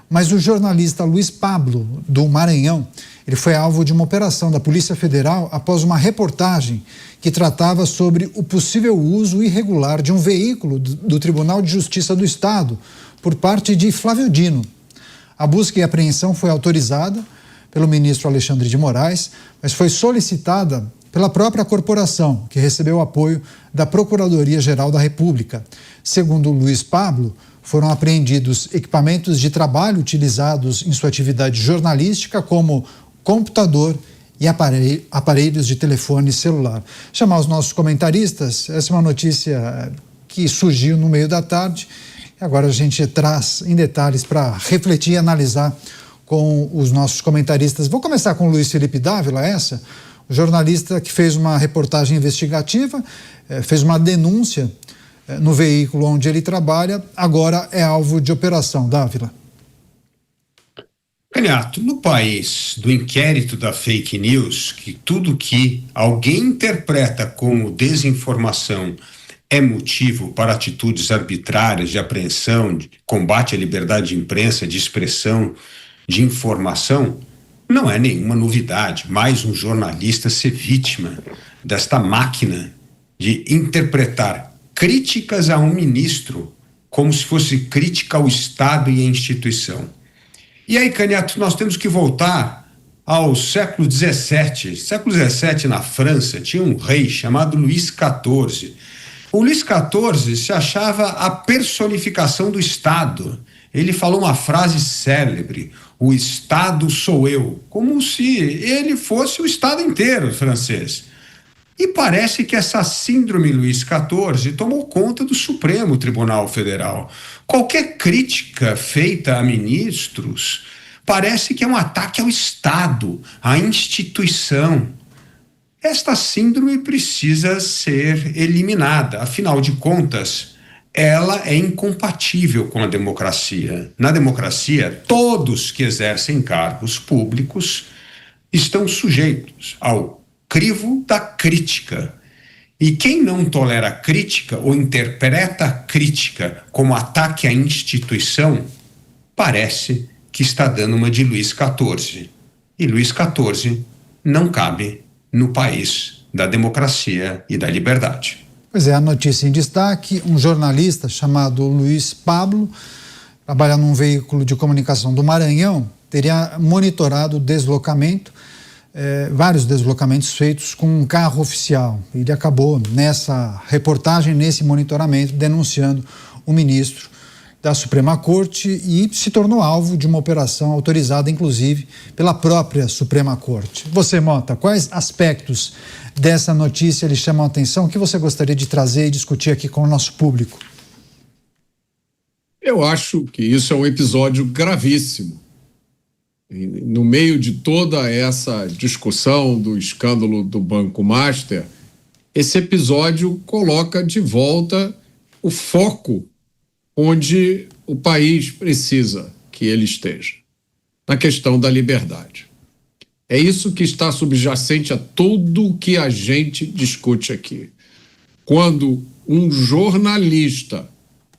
Mas o jornalista Luiz Pablo, do Maranhão, ele foi alvo de uma operação da Polícia Federal após uma reportagem que tratava sobre o possível uso irregular de um veículo do Tribunal de Justiça do Estado por parte de Flávio Dino. A busca e apreensão foi autorizada pelo ministro Alexandre de Moraes, mas foi solicitada pela própria corporação, que recebeu apoio da Procuradoria-Geral da República. Segundo Luiz Pablo, foram apreendidos equipamentos de trabalho utilizados em sua atividade jornalística, como computador e aparelhos de telefone celular. Chamar os nossos comentaristas, essa é uma notícia que surgiu no meio da tarde, e agora a gente traz em detalhes para refletir e analisar com os nossos comentaristas. Vou começar com o Luiz Felipe Dávila, o jornalista que fez uma reportagem investigativa, fez uma denúncia no veículo onde ele trabalha, agora é alvo de operação. Dávila. Canhato, no país do inquérito da fake news, que tudo que alguém interpreta como desinformação é motivo para atitudes arbitrárias de apreensão, de combate à liberdade de imprensa, de expressão, de informação, não é nenhuma novidade mais um jornalista ser vítima desta máquina de interpretar críticas a um ministro como se fosse crítica ao Estado e à instituição. E aí, Canhato, nós temos que voltar ao século XVII. Século XVII, na França, tinha um rei chamado Luís XIV. O Luís XIV se achava a personificação do Estado. Ele falou uma frase célebre: o Estado sou eu, como se ele fosse o Estado inteiro francês. E parece que essa síndrome Luís XIV tomou conta do Supremo Tribunal Federal. Qualquer crítica feita a ministros parece que é um ataque ao Estado, à instituição. Esta síndrome precisa ser eliminada. Afinal de contas, ela é incompatível com a democracia. Na democracia, todos que exercem cargos públicos estão sujeitos ao crivo da crítica. E quem não tolera a crítica ou interpreta a crítica como ataque à instituição, parece que está dando uma de Luís XIV. E Luís XIV não cabe no país da democracia e da liberdade. Pois é, a notícia em destaque: um jornalista chamado Luiz Pablo, trabalha num veículo de comunicação do Maranhão, teria monitorado o deslocamento, vários deslocamentos feitos com um carro oficial. Ele acabou nessa reportagem, nesse monitoramento, denunciando o ministro da Suprema Corte e se tornou alvo de uma operação autorizada, inclusive, pela própria Suprema Corte. Você, Mota, quais aspectos dessa notícia lhe chamam a atenção? O que você gostaria de trazer e discutir aqui com o nosso público? Eu acho que isso é um episódio gravíssimo. No meio de toda essa discussão do escândalo do Banco Master, esse episódio coloca de volta o foco onde o país precisa que ele esteja, na questão da liberdade. É isso que está subjacente a tudo o que a gente discute aqui. Quando um jornalista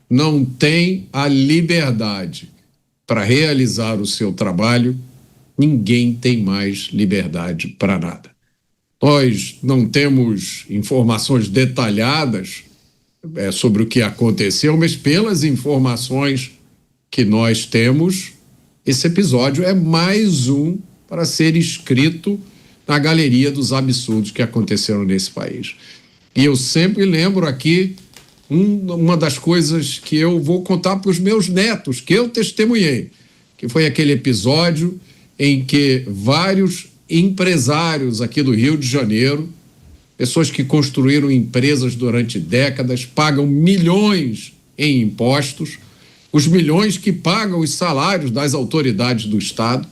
não tem a liberdade para realizar o seu trabalho, ninguém tem mais liberdade para nada. Nós não temos informações detalhadas sobre o que aconteceu, mas pelas informações que nós temos, esse episódio é mais um para ser escrito na galeria dos absurdos que aconteceram nesse país. E eu sempre lembro aqui uma das coisas que eu vou contar para os meus netos, que eu testemunhei, que foi aquele episódio em que vários empresários aqui do Rio de Janeiro, pessoas que construíram empresas durante décadas, pagam milhões em impostos, os milhões que pagam os salários das autoridades do Estado,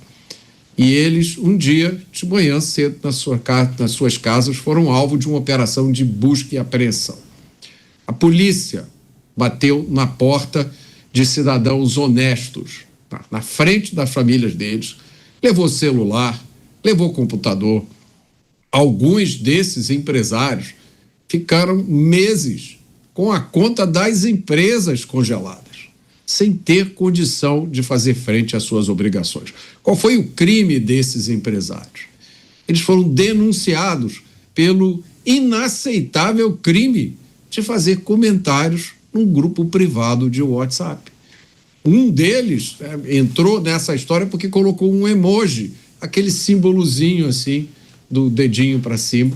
e eles, um dia, de manhã cedo, nas suas casas, foram alvo de uma operação de busca e apreensão. A polícia bateu na porta de cidadãos honestos, na frente das famílias deles, levou celular, levou computador. Alguns desses empresários ficaram meses com a conta das empresas congeladas. sem ter condição de fazer frente às suas obrigações. Qual foi o crime desses empresários? Eles foram denunciados pelo inaceitável crime de fazer comentários num grupo privado de WhatsApp. Um deles entrou nessa história porque colocou um emoji, aquele símbolozinho assim, do dedinho para cima.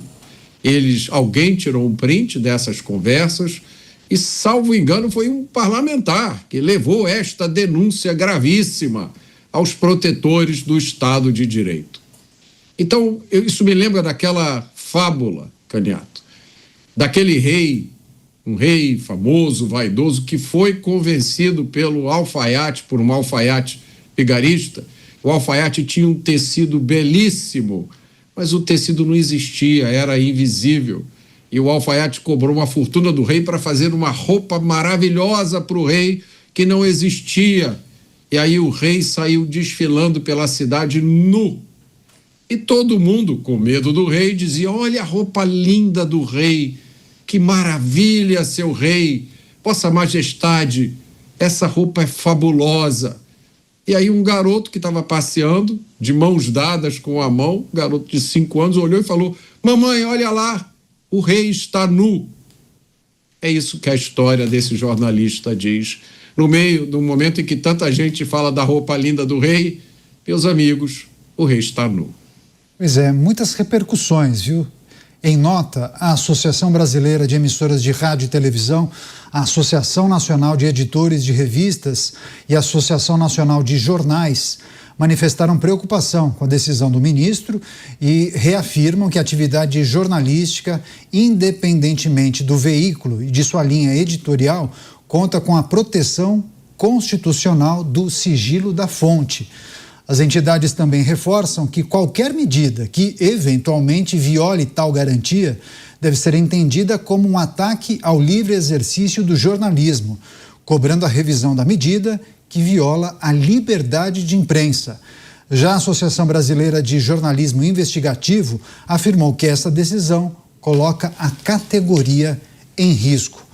Alguém tirou um print dessas conversas e, salvo engano, foi um parlamentar que levou esta denúncia gravíssima aos protetores do Estado de Direito. Então, isso me lembra daquela fábula, Caniato, daquele rei, um rei famoso, vaidoso, que foi convencido pelo alfaiate, por um alfaiate vigarista. O alfaiate tinha um tecido belíssimo, mas o tecido não existia, era invisível. E o alfaiate cobrou uma fortuna do rei para fazer uma roupa maravilhosa para o rei que não existia. E aí o rei saiu desfilando pela cidade nu. E todo mundo, com medo do rei, dizia: olha a roupa linda do rei, que maravilha, seu rei, Vossa Majestade, essa roupa é fabulosa. E aí um garoto que estava passeando, de mãos dadas com a mão, um garoto de 5 anos, olhou e falou: mamãe, olha lá, o rei está nu. É isso que a história desse jornalista diz. No momento em que tanta gente fala da roupa linda do rei, meus amigos, o rei está nu. Pois é, muitas repercussões, viu? Em nota, a Associação Brasileira de Emissoras de Rádio e Televisão, a Associação Nacional de Editores de Revistas e a Associação Nacional de Jornais manifestaram preocupação com a decisão do ministro e reafirmam que a atividade jornalística, independentemente do veículo e de sua linha editorial, conta com a proteção constitucional do sigilo da fonte. As entidades também reforçam que qualquer medida que eventualmente viole tal garantia deve ser entendida como um ataque ao livre exercício do jornalismo, cobrando a revisão da medida que viola a liberdade de imprensa. Já a Associação Brasileira de Jornalismo Investigativo afirmou que essa decisão coloca a categoria em risco.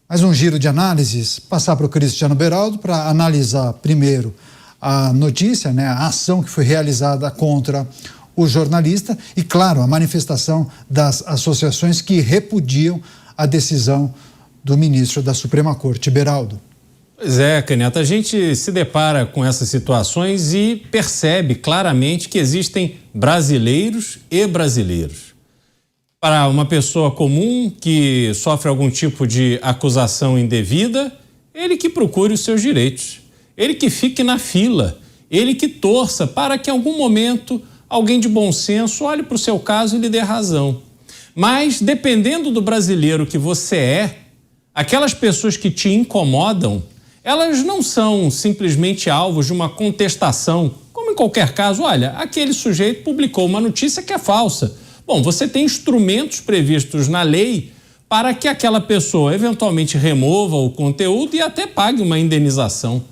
Mais um giro de análises, passar para o Cristiano Beraldo para analisar primeiro a notícia, a ação que foi realizada contra o jornalista e, claro, a manifestação das associações que repudiam a decisão do ministro da Suprema Corte, Beraldo. Pois é, Caneta, a gente se depara com essas situações e percebe claramente que existem brasileiros e brasileiros. Para uma pessoa comum que sofre algum tipo de acusação indevida, ele que procure os seus direitos. Ele que fique na fila, ele que torça para que em algum momento alguém de bom senso olhe para o seu caso e lhe dê razão. Mas, dependendo do brasileiro que você é, aquelas pessoas que te incomodam, elas não são simplesmente alvos de uma contestação, como em qualquer caso, olha, aquele sujeito publicou uma notícia que é falsa. Bom, você tem instrumentos previstos na lei para que aquela pessoa eventualmente remova o conteúdo e até pague uma indenização.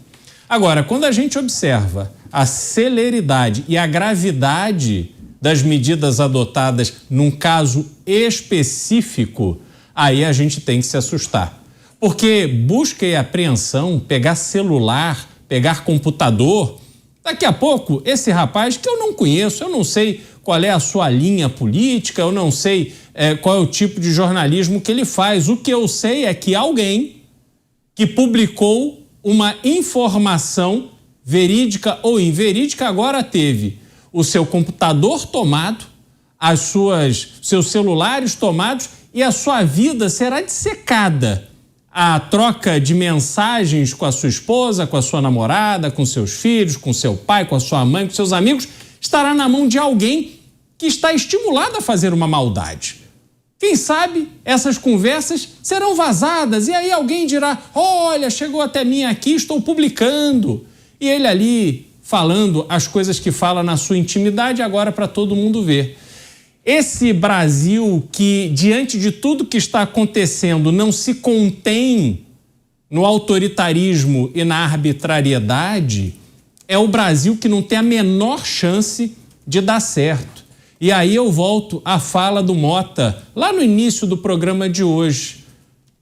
Agora, quando a gente observa a celeridade e a gravidade das medidas adotadas num caso específico, aí a gente tem que se assustar. Porque busca e apreensão, pegar celular, pegar computador, daqui a pouco esse rapaz que eu não conheço, eu não sei qual é a sua linha política, eu não sei qual é o tipo de jornalismo que ele faz. O que eu sei é que alguém que publicou uma informação verídica ou inverídica agora teve o seu computador tomado, seus celulares tomados e a sua vida será dissecada. A troca de mensagens com a sua esposa, com a sua namorada, com seus filhos, com seu pai, com a sua mãe, com seus amigos, estará na mão de alguém que está estimulado a fazer uma maldade. Quem sabe essas conversas serão vazadas e aí alguém dirá: olha, chegou até mim aqui, estou publicando. E ele ali falando as coisas que fala na sua intimidade agora para todo mundo ver. Esse Brasil que, diante de tudo que está acontecendo, não se contém no autoritarismo e na arbitrariedade, é o Brasil que não tem a menor chance de dar certo. E aí eu volto à fala do Mota, lá no início do programa de hoje.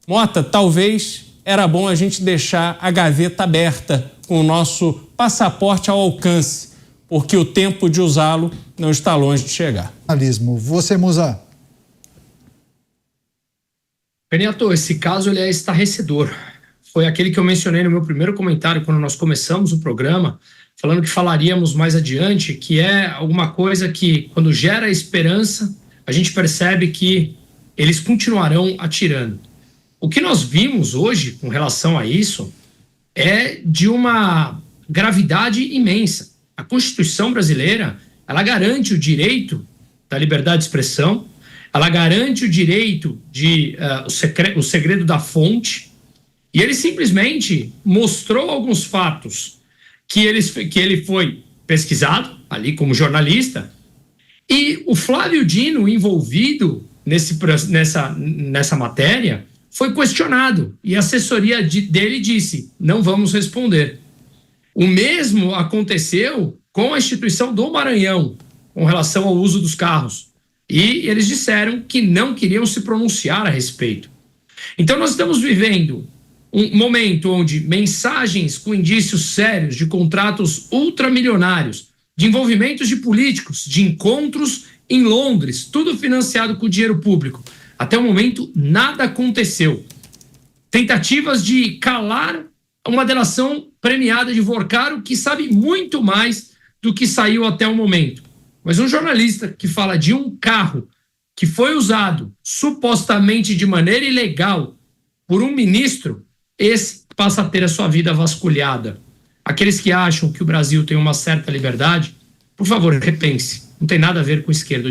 Mota, talvez era bom a gente deixar a gaveta aberta com o nosso passaporte ao alcance, porque o tempo de usá-lo não está longe de chegar. Você, Musa. Peniato, esse caso ele é estarrecedor. Foi aquele que eu mencionei no meu primeiro comentário quando nós começamos o programa, falando que falaríamos mais adiante, que é alguma coisa que, quando gera esperança, a gente percebe que eles continuarão atirando. O que nós vimos hoje com relação a isso é de uma gravidade imensa. A Constituição brasileira, ela garante o direito da liberdade de expressão, ela garante o direito de o segredo da fonte, e ele simplesmente mostrou alguns fatos que ele foi pesquisado ali como jornalista, e o Flávio Dino, envolvido nessa matéria, foi questionado, e a assessoria dele disse: não vamos responder. O mesmo aconteceu com a instituição do Maranhão, com relação ao uso dos carros. E eles disseram que não queriam se pronunciar a respeito. Então nós estamos vivendo um momento onde mensagens com indícios sérios de contratos ultramilionários, de envolvimentos de políticos, de encontros em Londres, tudo financiado com dinheiro público. Até o momento, nada aconteceu. Tentativas de calar uma delação premiada de Vorcaro, que sabe muito mais do que saiu até o momento. Mas um jornalista que fala de um carro que foi usado supostamente de maneira ilegal por um ministro, esse passa a ter a sua vida vasculhada. Aqueles que acham que o Brasil tem uma certa liberdade, por favor, repense. Não tem nada a ver com esquerda ou direita.